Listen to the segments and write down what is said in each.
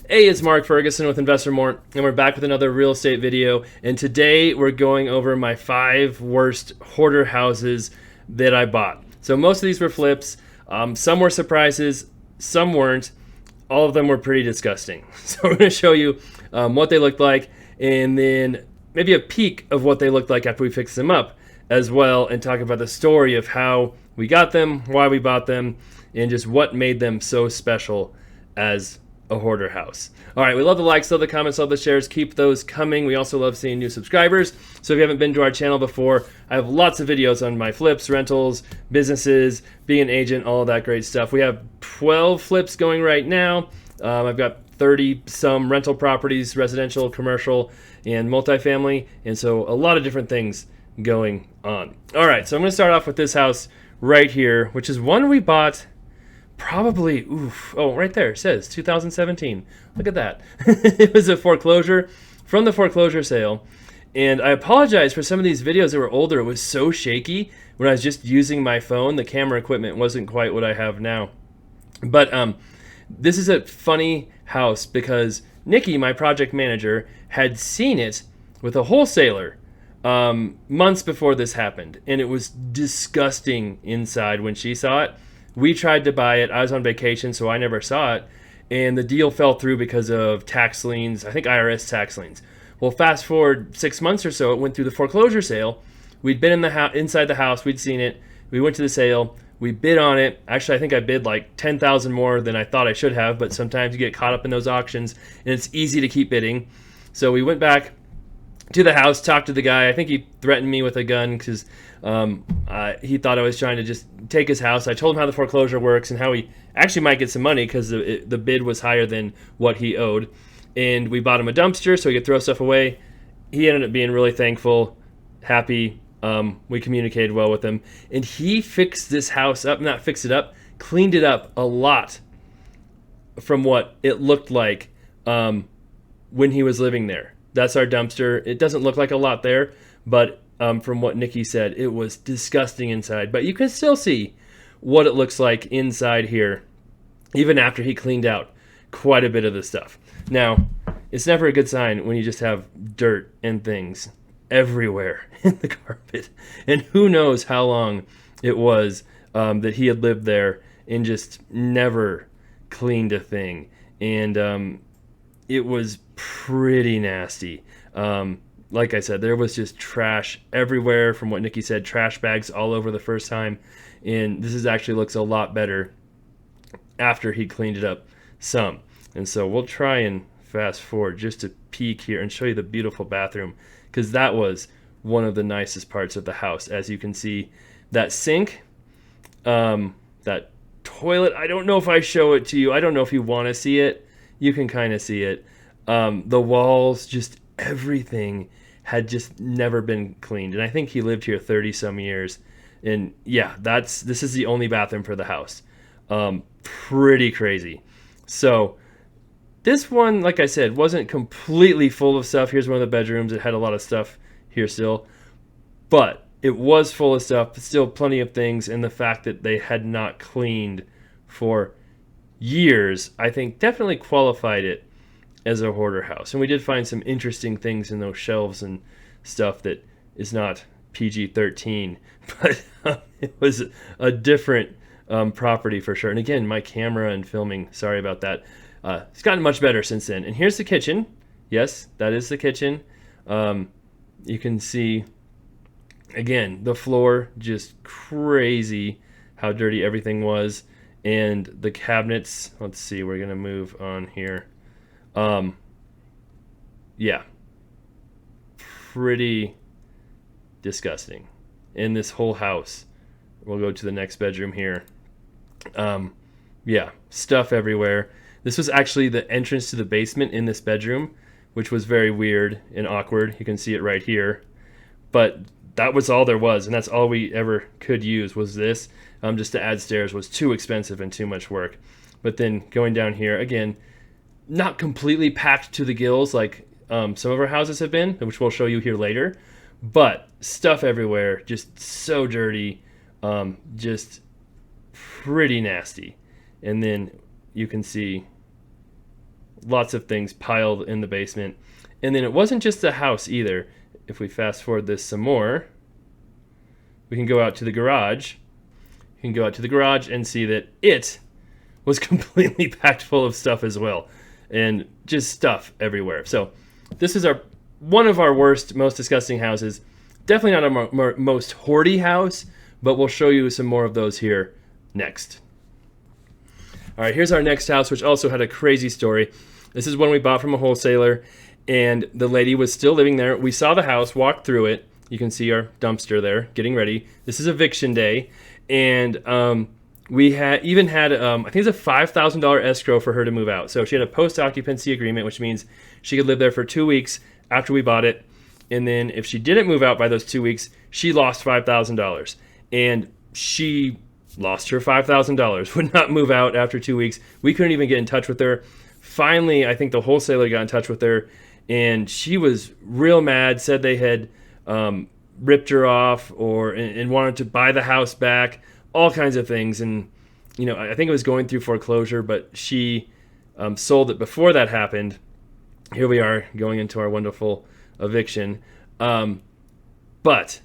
Hey, it's Mark Ferguson with Investor Mort, and we're back with another real estate video. And today we're going over my 5 worst hoarder houses that I bought. So most of these were flips. Some were surprises, some weren't. All of them were pretty disgusting. So we're going to show you what they looked like, and then maybe a peek of what they looked like after we fixed them up as well, and talk about the story of how we got them, why we bought them, and just what made them so special as a hoarder house. All right, we love the likes, love the comments, love the shares. Keep those coming. We also love seeing new subscribers. So if you haven't been to our channel before, I have lots of videos on my flips, rentals, businesses, being an agent, all of that great stuff. We have 12 flips going right now. I've got 30 some rental properties, residential, commercial, and multifamily. And so a lot of different things going on. All right, so I'm going to start off with this house right here, which is one we bought probably, right there, it says 2017. Look at that. It was a foreclosure from the foreclosure sale. And I apologize for some of these videos that were older. It was so shaky when I was just using my phone. The camera equipment wasn't quite what I have now. But this is a funny house because Nikki, my project manager, had seen it with a wholesaler months before this happened. And it was disgusting inside when she saw it. We tried to buy it. I was on vacation, so I never saw it. And the deal fell through because of tax liens, I think IRS tax liens. Well, fast forward 6 months or so, it went through the foreclosure sale. We'd been in the inside the house. We'd seen it. We went to the sale. We bid on it. Actually, I think I bid like 10,000 more than I thought I should have, but sometimes you get caught up in those auctions, and it's easy to keep bidding. So we went back to the house, talked to the guy. I think he threatened me with a gun because he thought I was trying to just take his house. I told him how the foreclosure works and how he actually might get some money because the bid was higher than what he owed. And we bought him a dumpster so he could throw stuff away. He ended up being really thankful, happy. We communicated well with him. And he fixed this house up, not fixed it up, cleaned it up a lot from what it looked like when he was living there. That's our dumpster. It doesn't look like a lot there, but from what Nikki said, it was disgusting inside. But you can still see what it looks like inside here, even after he cleaned out quite a bit of the stuff. Now, it's never a good sign when you just have dirt and things everywhere in the carpet. And who knows how long it was that he had lived there and just never cleaned a thing. And it was pretty nasty. Like I said, there was just trash everywhere. From what Nikki said, trash bags all over the first time. And this actually looks a lot better after he cleaned it up some. And so we'll try and fast forward just to peek here and show you the beautiful bathroom, because that was one of the nicest parts of the house. As you can see, that sink, that toilet, I don't know if I show it to you. I don't know if you want to see it. You can kind of see it. The walls, just everything had just never been cleaned. And I think he lived here 30 some years. And yeah, this is the only bathroom for the house. Pretty crazy. So this one, like I said, wasn't completely full of stuff. Here's one of the bedrooms. It had a lot of stuff here still. But it was full of stuff, but still plenty of things. And the fact that they had not cleaned for years, I think definitely qualified it as a hoarder house. And we did find some interesting things in those shelves and stuff that is not PG-13, but it was a different property for sure. And again, my camera and filming, sorry about that. It's gotten much better since then. And here's the kitchen. Yes, that is the kitchen. You can see, again, the floor, just crazy how dirty everything was. And the cabinets, let's see, we're going to move on here. Yeah, pretty disgusting. In this whole house, we'll go to the next bedroom here. Yeah, stuff everywhere. This was actually the entrance to the basement in this bedroom, which was very weird and awkward. You can see it right here. But that was all there was, and that's all we ever could use was this. Just to add stairs was too expensive and too much work. But then going down here, again, not completely packed to the gills like some of our houses have been, which we'll show you here later, but stuff everywhere, just so dirty, just pretty nasty. And then you can see lots of things piled in the basement. And then it wasn't just the house either. If we fast forward this some more, we can go out to the garage. You can go out to the garage and see that it was completely packed full of stuff as well, and just stuff everywhere. So this is one of our worst, most disgusting houses. Definitely not our most hoardy house, but we'll show you some more of those here next. All right, here's our next house, which also had a crazy story. This is one we bought from a wholesaler, and the lady was still living there. We saw the house, walked through it. You can see our dumpster there, getting ready. This is eviction day, and we had I think it's a $5,000 escrow for her to move out. So she had a post-occupancy agreement, which means she could live there for 2 weeks after we bought it. And then if she didn't move out by those 2 weeks, she lost $5,000. And she lost her $5,000, would not move out after 2 weeks. We couldn't even get in touch with her. Finally, I think the wholesaler got in touch with her, and she was real mad, said they had ripped her off and wanted to buy the house back, all kinds of things. And, I think it was going through foreclosure, but she sold it before that happened. Here we are going into our wonderful eviction. But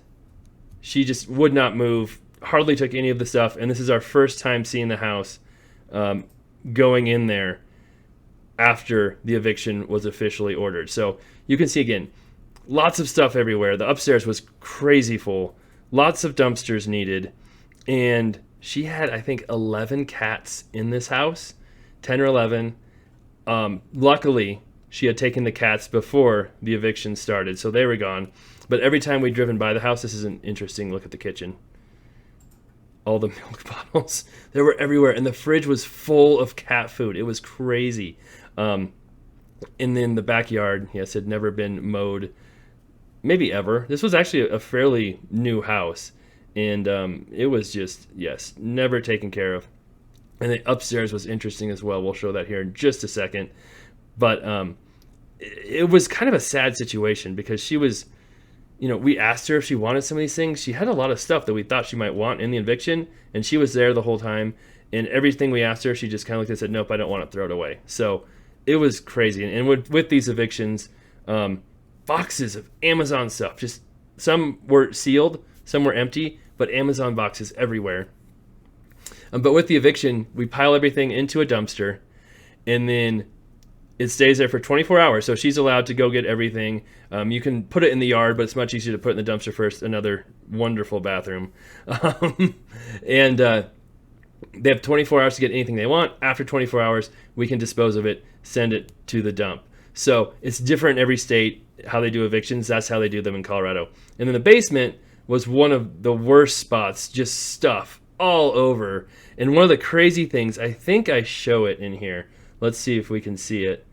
she just would not move, hardly took any of the stuff. And this is our first time seeing the house going in there after the eviction was officially ordered. So you can see again, lots of stuff everywhere. The upstairs was crazy full. Lots of dumpsters needed. And she had, I think, 11 cats in this house. 10 or 11. Luckily, she had taken the cats before the eviction started, so they were gone. But every time we'd driven by the house, this is an interesting look at the kitchen. All the milk bottles, they were everywhere. And the fridge was full of cat food. It was crazy. And then the backyard, yes, had never been mowed, maybe ever. This was actually a fairly new house. And it was just, yes, never taken care of. And the upstairs was interesting as well. We'll show that here in just a second. But it was kind of a sad situation because she was, we asked her if she wanted some of these things. She had a lot of stuff that we thought she might want in the eviction, and she was there the whole time. And everything we asked her, she just kind of looked and said, nope, I don't want to throw it away. So it was crazy. And with these evictions, boxes of Amazon stuff. Just some were sealed, some were empty, but Amazon boxes everywhere. But with the eviction, we pile everything into a dumpster, and then it stays there for 24 hours. So she's allowed to go get everything. You can put it in the yard, but it's much easier to put it in the dumpster first. Another wonderful bathroom. And they have 24 hours to get anything they want. After 24 hours, we can dispose of it, send it to the dump. So it's different in every state how they do evictions. That's how they do them in Colorado. And then the basement was one of the worst spots, just stuff all over. And one of the crazy things, I think I show it in here. Let's see if we can see it.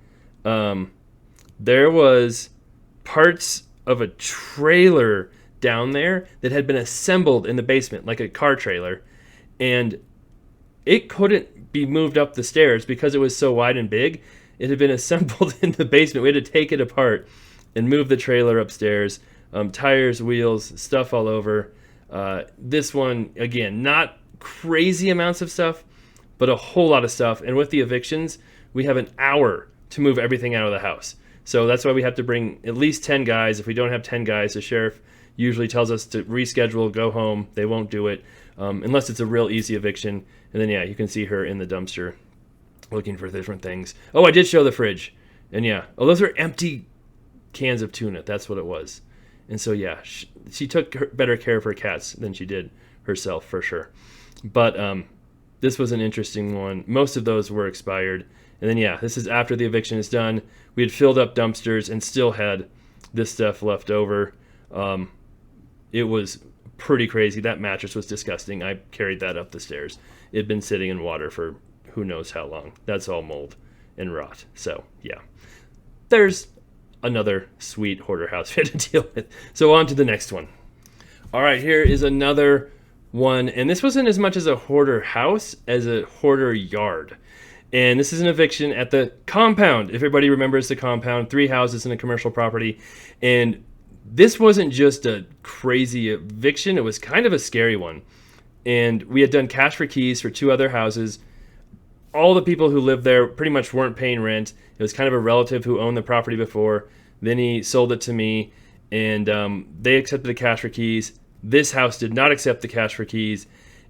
There was parts of a trailer down there that had been assembled in the basement, like a car trailer. And it couldn't be moved up the stairs because it was so wide and big. It had been assembled in the basement. We had to take it apart and move the trailer upstairs. Tires, wheels, stuff all over. This one, again, not crazy amounts of stuff, but a whole lot of stuff. And with the evictions, we have an hour to move everything out of the house. So that's why we have to bring at least 10 guys. If we don't have 10 guys, the sheriff usually tells us to reschedule, go home. They won't do it unless it's a real easy eviction. And then, yeah, you can see her in the dumpster looking for different things. Oh, I did show the fridge. And, yeah. Oh, those are empty cans of tuna. That's what it was. And so, yeah, she took better care of her cats than she did herself, for sure. But this was an interesting one. Most of those were expired. And then, yeah, this is after the eviction is done. We had filled up dumpsters and still had this stuff left over. It was pretty crazy. That mattress was disgusting. I carried that up the stairs. It had been sitting in water for who knows how long. That's all mold and rot. So, yeah. There's another sweet hoarder house we had to deal with. So on to the next one. All right, here is another one. And this wasn't as much as a hoarder house as a hoarder yard. And this is an eviction at the compound. If everybody remembers the compound, 3 houses in a commercial property. And this wasn't just a crazy eviction. It was kind of a scary one. And we had done cash for keys for 2 other houses. all the people who lived there pretty much weren't paying rent. It was kind of a relative who owned the property before. Then he sold it to me, and they accepted the cash for keys. This house did not accept the cash for keys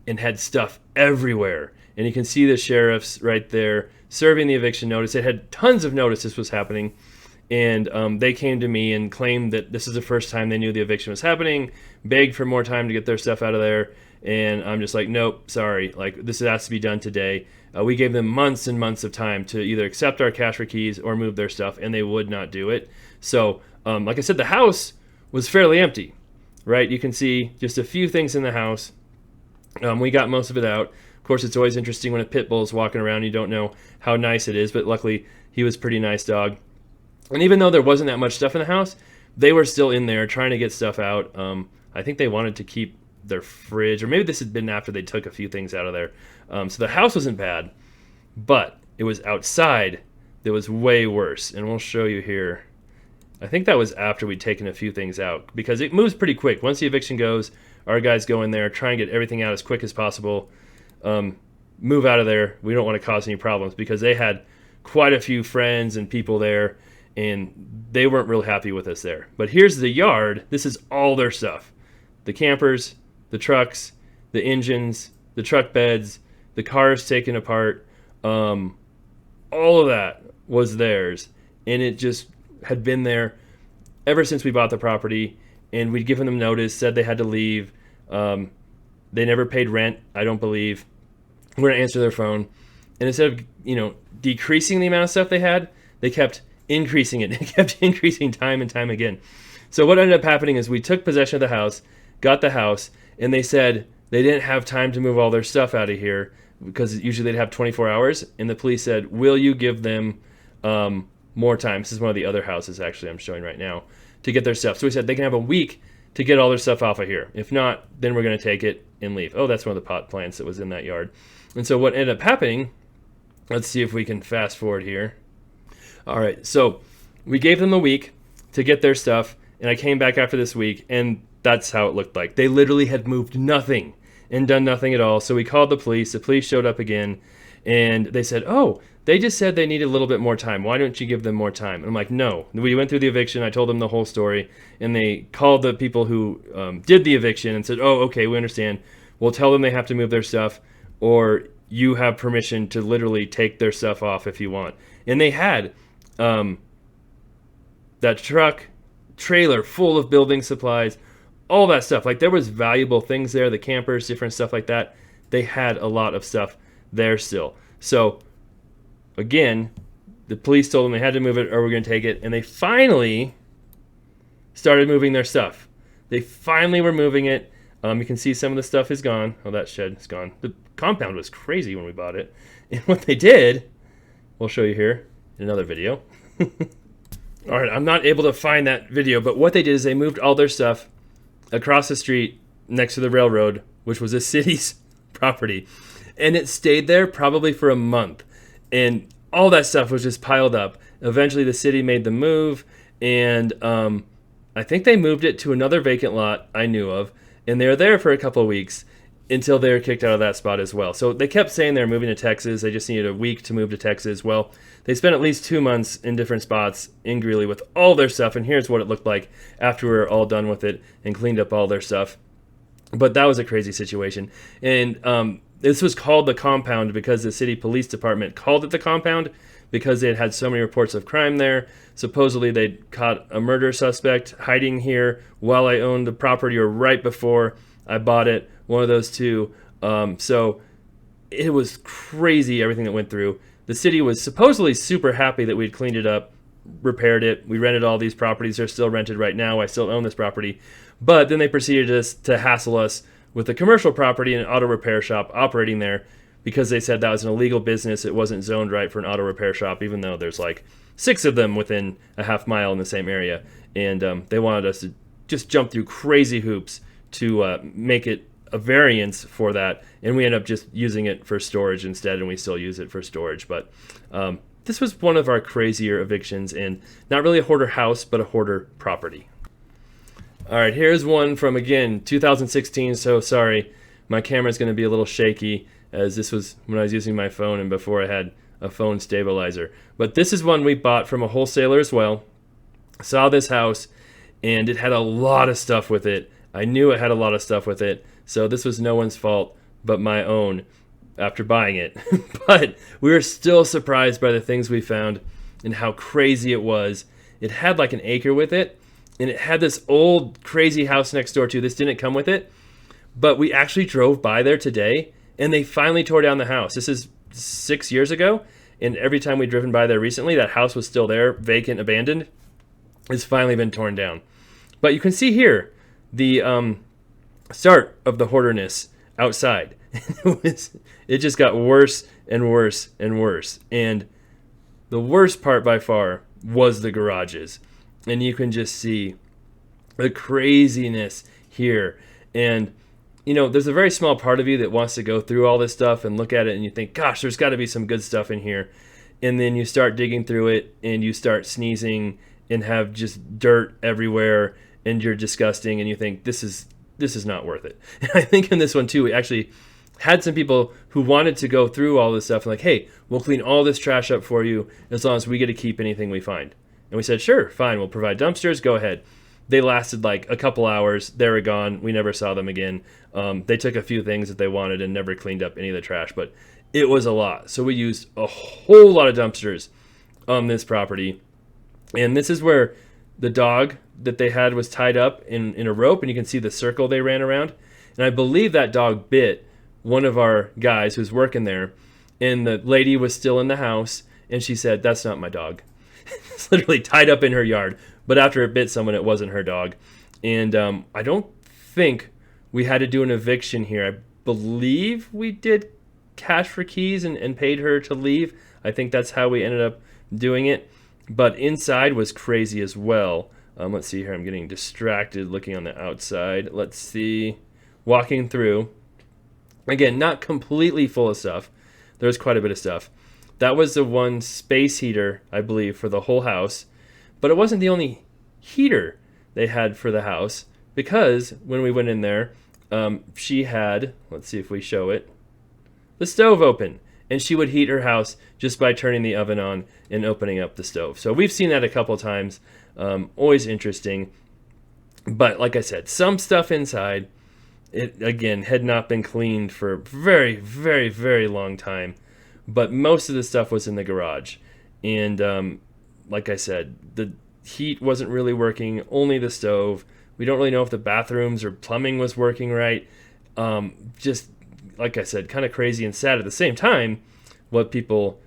and had stuff everywhere. And you can see the sheriffs right there serving the eviction notice. It had tons of notice this was happening. And they came to me and claimed that this is the first time they knew the eviction was happening, begged for more time to get their stuff out of there. And I'm just like, nope, sorry. Like, this has to be done today. We gave them months and months of time to either accept our cash for keys or move their stuff, and they would not do it. So, like I said, the house was fairly empty, right? You can see just a few things in the house. We got most of it out. Of course, it's always interesting when a pit bull is walking around. You don't know how nice it is, but luckily he was a pretty nice dog. And even though there wasn't that much stuff in the house, they were still in there trying to get stuff out. I think they wanted to keep their fridge, or maybe this had been after they took a few things out of there. So the house wasn't bad, but it was outside that was way worse. And we'll show you here. I think that was after we'd taken a few things out, because it moves pretty quick. Once the eviction goes, our guys go in there, try and get everything out as quick as possible, move out of there. We don't want to cause any problems, because they had quite a few friends and people there, and they weren't real happy with us there. But here's the yard. This is all their stuff. The campers, the trucks, the engines, the truck beds, the cars taken apart. All of that was theirs. And it just had been there ever since we bought the property. And we'd given them notice, said they had to leave. They never paid rent, I don't believe. We're going to answer their phone. And instead of, decreasing the amount of stuff they had, they kept increasing it. It kept increasing time and time again. So what ended up happening is we took possession of the house, got the house, and they said they didn't have time to move all their stuff out of here, because usually they'd have 24 hours. And the police said, will you give them more time? This is one of the other houses, actually, I'm showing right now, to get their stuff. So we said they can have a week to get all their stuff off of here. If not, then we're going to take it and leave. Oh, that's one of the pot plants that was in that yard. And so what ended up happening, let's see if we can fast forward here. All right, so we gave them a week to get their stuff, and I came back after this week, and that's how it looked like. They literally had moved nothing and done nothing at all. So we called the police. The police showed up again, and they said, oh, they just said they needed a little bit more time. Why don't you give them more time? And I'm like, no. We went through the eviction. I told them the whole story, and they called the people who did the eviction and said, oh, okay, we understand. We'll tell them they have to move their stuff, or you have permission to literally take their stuff off if you want. And they had that truck, trailer full of building supplies, all that stuff. Like, there was valuable things there, the campers, different stuff like that. They had a lot of stuff there still. So again, the police told them they had to move it or we're going to take it. And they finally started moving their stuff. They finally were moving it. You can see some of the stuff is gone. Oh, that shed is gone. The compound was crazy when we bought it. And what they did, we'll show you here in another video. All right, I'm not able to find that video, but what they did is they moved all their stuff across the street next to the railroad, which was a city's property. And it stayed there probably for a month. And all that stuff was just piled up. Eventually, the city made the move, and I think they moved it to another vacant lot I knew of. And they were there for a couple of weeks until they were kicked out of that spot as well. So they kept saying they were moving to Texas. They just needed a week to move to Texas. Well, they spent at least 2 months in different spots in Greeley with all their stuff. And here's what it looked like after we were all done with it and cleaned up all their stuff. But that was a crazy situation. And this was called the compound because the city police department called it the compound because they had had so many reports of crime there. Supposedly they'd caught a murder suspect hiding here while I owned the property, or right before I bought it, one of those two. So it was crazy, everything that went through. The city was supposedly super happy that we'd cleaned it up, repaired it. We rented all these properties. They're still rented right now. I still own this property. But then they proceeded to hassle us with a commercial property and an auto repair shop operating there because they said that was an illegal business. It wasn't zoned right for an auto repair shop, even though there's like 6 of them within a half mile in the same area. And they wanted us to just jump through crazy hoops to make it a variance for that. And we ended up just using it for storage instead, and we still use it for storage. But this was one of our crazier evictions, and not really a hoarder house, but a hoarder property. All right, here's one from, again, 2016, so sorry, my camera's going to be a little shaky. as this was when I was using my phone and before I had a phone stabilizer. But this is one we bought from a wholesaler as well. Saw this house, and it had a lot of stuff with it. I knew it had a lot of stuff with it, so this was no one's fault but my own after buying it. But we were still surprised by the things we found and how crazy it was. It had like an acre with it, and it had this old crazy house next door too. This didn't come with it, but we actually drove by there today, and they finally tore down the house. This is 6 years ago, and every time we've driven by there recently, that house was still there, vacant, abandoned. It's finally been torn down. But you can see here the start of the hoarderness outside. It just got worse and worse and worse. And the worst part by far was the garages. And you can just see the craziness here. And, you know, there's a very small part of you that wants to go through all this stuff and look at it and you think, gosh, there's got to be some good stuff in here. And then you start digging through it and you start sneezing and have just dirt everywhere and you're disgusting and you think, this is not worth it. And I think in this one too, we actually had some people who wanted to go through all this stuff and like, hey, we'll clean all this trash up for you as long as we get to keep anything we find. And we said, sure, fine, we'll provide dumpsters, go ahead. They lasted like a couple hours, they were gone, we never saw them again. They took a few things that they wanted and never cleaned up any of the trash, but it was a lot. So we used a whole lot of dumpsters on this property. And this is where the dog that they had was tied up in a rope, and you can see the circle they ran around. And I believe that dog bit one of our guys who's working there, and the lady was still in the house, and she said, that's not my dog. It's literally tied up in her yard. But after it bit someone, it wasn't her dog. And I don't think we had to do an eviction here. I believe we did cash for keys and paid her to leave. I think that's how we ended up doing it. But inside was crazy as well. Let's see here. I'm getting distracted looking on the outside. Let's see. Walking through. Again, not completely full of stuff. There's quite a bit of stuff. That was the one space heater, I believe, for the whole house. But it wasn't the only heater they had for the house, because when we went in there, she had, let's see if we show it, the stove open. And she would heat her house just by turning the oven on and opening up the stove. So we've seen that a couple times. Always interesting. But like I said, some stuff inside, it again had not been cleaned for a very, very, very long time. But most of the stuff was in the garage. And like I said, the heat wasn't really working, only the stove. We don't really know if the bathrooms or plumbing was working right. Just like I said, kind of crazy and sad at the same time what people,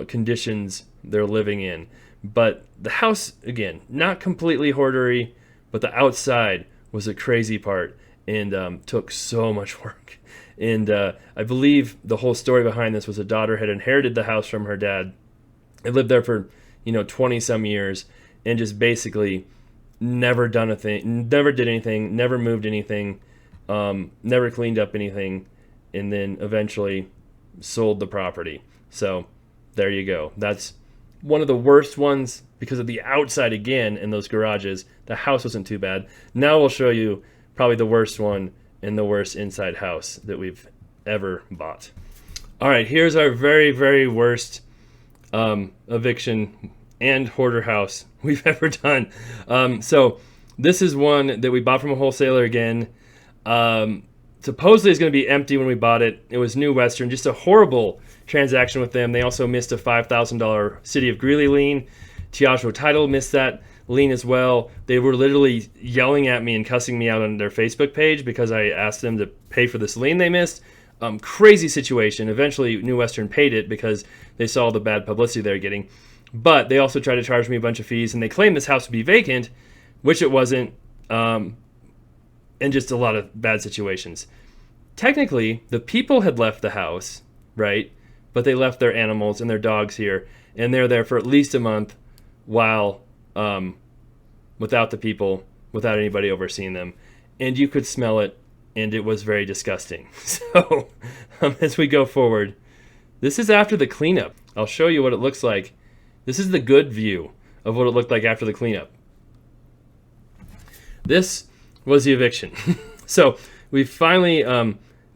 conditions they're living in. But the house, again, not completely hoardery, but the outside was a crazy part and took so much work. And I believe the whole story behind this was a daughter had inherited the house from her dad. It lived there for, 20 some years and just basically never done a thing, never did anything, never moved anything, never cleaned up anything, and then eventually sold the property. So there you go. That's one of the worst ones because of the outside again in those garages. The house wasn't too bad. Now we'll show you probably the worst one and the worst inside house that we've ever bought. All right, here's our very, very worst eviction and hoarder house we've ever done. So this is one that we bought from a wholesaler again. Supposedly it's going to be empty when we bought it. It was New Western, just a horrible transaction with them. They also missed a $5,000 City of Greeley lien. Tiago Title missed that lien as well. They were literally yelling at me and cussing me out on their Facebook page because I asked them to pay for this lien they missed. Crazy situation. Eventually New Western paid it because they saw the bad publicity they were getting. But they also tried to charge me a bunch of fees, and they claimed this house would be vacant, which it wasn't. And just a lot of bad situations. Technically, the people had left the house, right? But they left their animals and their dogs here, and they're there for at least a month while without the people, without anybody overseeing them. And you could smell it, and it was very disgusting. So as we go forward, this is after the cleanup. I'll show you what it looks like. This is the good view of what it looked like after the cleanup. This was the eviction. So we finally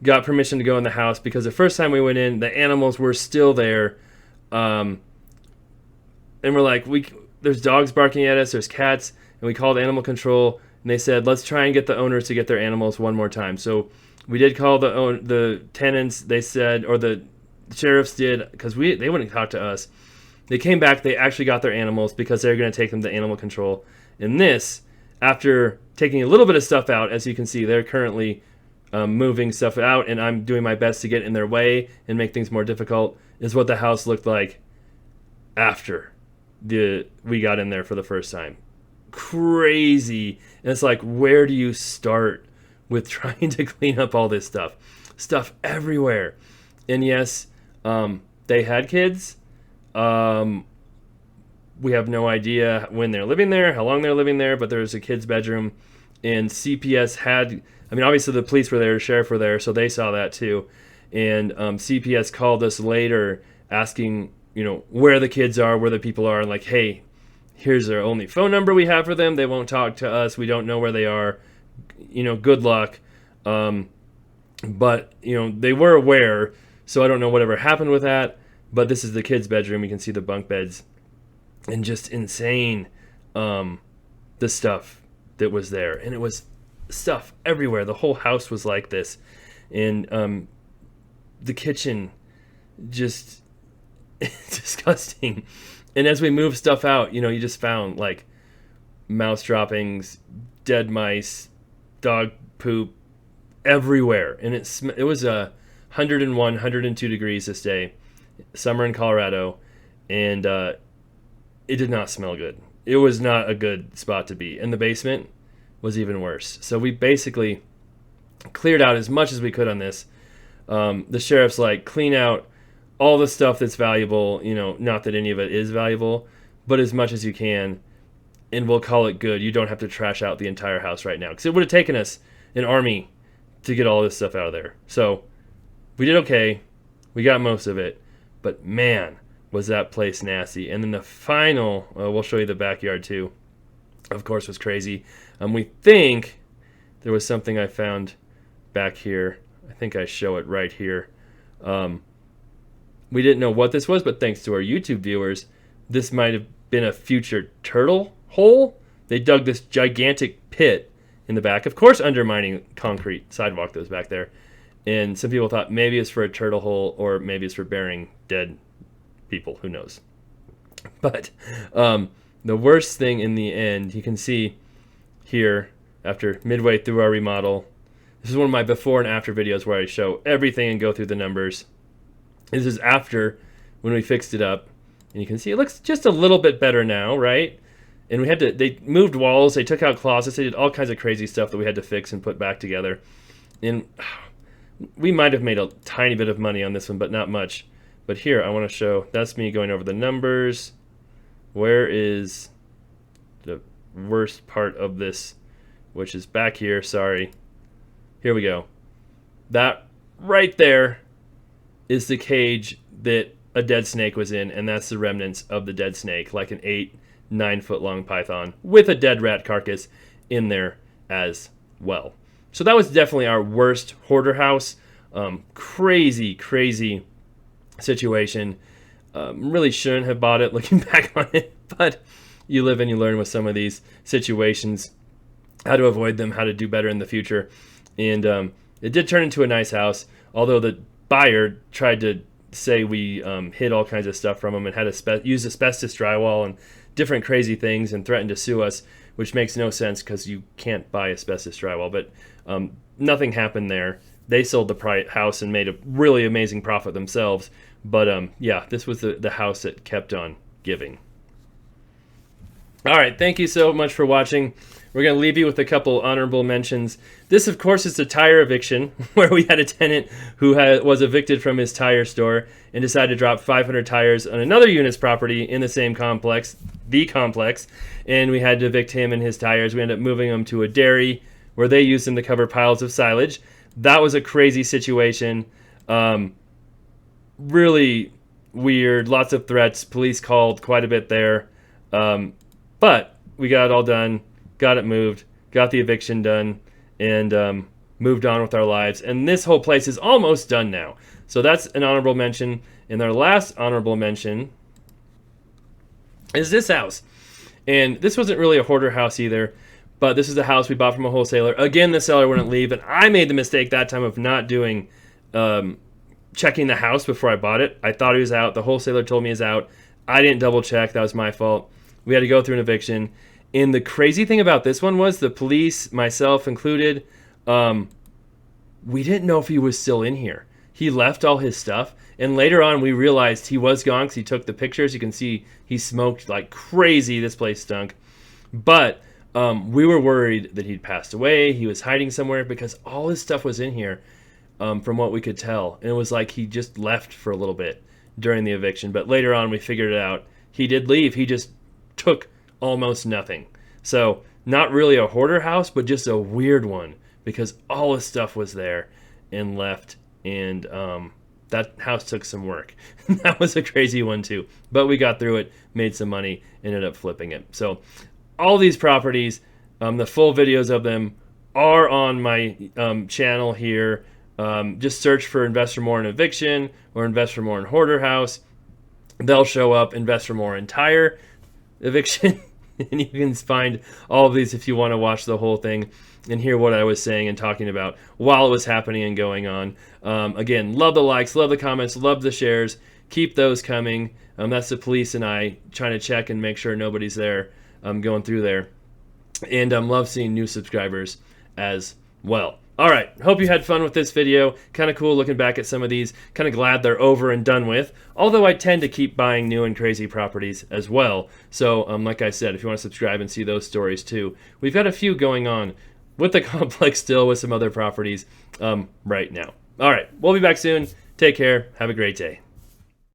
got permission to go in the house because the first time we went in, the animals were still there. And we're like, there's dogs barking at us, there's cats, and we called animal control, and they said, let's try and get the owners to get their animals one more time. So we did call the tenants. They said, or the sheriffs did, because they wouldn't talk to us. They came back, they actually got their animals because they're going to take them to animal control. And this, after taking a little bit of stuff out, as you can see, they're currently moving stuff out, and I'm doing my best to get in their way and make things more difficult, is what the house looked like after we got in there for the first time. Crazy. And it's like, where do you start with trying to clean up all this stuff everywhere? And yes, they had kids. We have no idea when they're living there, how long they're living there, but there's a kid's bedroom, and CPS obviously the police were there, the sheriff were there, so they saw that too. And CPS called us later asking, where the kids are, where the people are, and like, hey, here's their only phone number we have for them. They won't talk to us. We don't know where they are. Good luck. But, they were aware, so I don't know whatever happened with that. But this is the kids' bedroom. You can see the bunk beds. And just insane, the stuff that was there. And it was stuff everywhere. The whole house was like this. And the kitchen, just disgusting. And as we moved stuff out, you just found like mouse droppings, dead mice, dog poop everywhere. And it was 101, 102 degrees this day, summer in Colorado, and it did not smell good. It was not a good spot to be. And the basement was even worse. So we basically cleared out as much as we could on this. The sheriff's like, clean out all the stuff that's valuable, not that any of it is valuable, but as much as you can, and we'll call it good. You don't have to trash out the entire house right now, because it would have taken us an army to get all this stuff out of there. So we did okay. We got most of it, but man, was that place nasty. And then the final, we'll show you the backyard too, of course, was crazy. We think there was something I found back here. I think I show it right here. We didn't know what this was, but thanks to our YouTube viewers, this might have been a future turtle hole. They dug this gigantic pit in the back, of course undermining concrete sidewalk that was back there. And some people thought maybe it's for a turtle hole, or maybe it's for burying dead people. Who knows? But the worst thing in the end, you can see here, after midway through our remodel, this is one of my before and after videos where I show everything and go through the numbers. This is after, when we fixed it up, and you can see it looks just a little bit better now, right? And they moved walls, they took out closets, they did all kinds of crazy stuff that we had to fix and put back together. And we might have made a tiny bit of money on this one, but not much. But here, I want to show, that's me going over the numbers. Where is the worst part of this, which is back here, sorry. Here we go. That right there is the cage that a dead snake was in, and that's the remnants of the dead snake, like an 8-9 foot long python with a dead rat carcass in there as well. So that was definitely our worst hoarder house. Crazy situation. Really shouldn't have bought it looking back on it, but you live and you learn with some of these situations, how to avoid them, how to do better in the future. And it did turn into a nice house, although the buyer tried to say we hid all kinds of stuff from him and had used asbestos drywall and different crazy things and threatened to sue us, which makes no sense because you can't buy asbestos drywall. But nothing happened there. They sold the house and made a really amazing profit themselves. But yeah, this was the house that kept on giving. All right, thank you so much for watching. We're going to leave you with a couple honorable mentions. This, of course, is the tire eviction, where we had a tenant who was evicted from his tire store and decided to drop 500 tires on another unit's property in the same complex, and we had to evict him and his tires. We ended up moving them to a dairy where they used them to cover piles of silage. That was a crazy situation. Really weird, lots of threats. Police called quite a bit there. But we got it all done. Got it moved, got the eviction done, and moved on with our lives. And this whole place is almost done now. So that's an honorable mention. And our last honorable mention is this house. And this wasn't really a hoarder house either, but this is a house we bought from a wholesaler. Again, the seller wouldn't leave, and I made the mistake that time of not doing checking the house before I bought it. I thought he was out. The wholesaler told me he's out. I didn't double check. That was my fault. We had to go through an eviction. And the crazy thing about this one was the police, myself included, we didn't know if he was still in here. He left all his stuff, and later on we realized he was gone because he took the pictures. You can see he smoked like crazy. This place stunk. But we were worried that he'd passed away. He was hiding somewhere because all his stuff was in here from what we could tell. And it was like he just left for a little bit during the eviction. But later on we figured it out. He did leave. He just took almost nothing. So not really a hoarder house, but just a weird one because all his stuff was there and left. And that house took some work. That was a crazy one too. But we got through it, made some money, ended up flipping it. So all these properties, the full videos of them are on my channel here. Just search for Invest for More in Eviction or Invest for More in Hoarder House. They'll show up. Invest for More Entire Eviction. And you can find all of these if you want to watch the whole thing and hear what I was saying and talking about while it was happening and going on. Again, love the likes, love the comments, love the shares. Keep those coming. That's the police and I trying to check and make sure nobody's there going through there. And love seeing new subscribers as well. All right, hope you had fun with this video. Kind of cool looking back at some of these. Kind of glad they're over and done with. Although I tend to keep buying new and crazy properties as well. So like I said, if you want to subscribe and see those stories too. We've got a few going on with the complex still with some other properties right now. All right, we'll be back soon. Take care. Have a great day.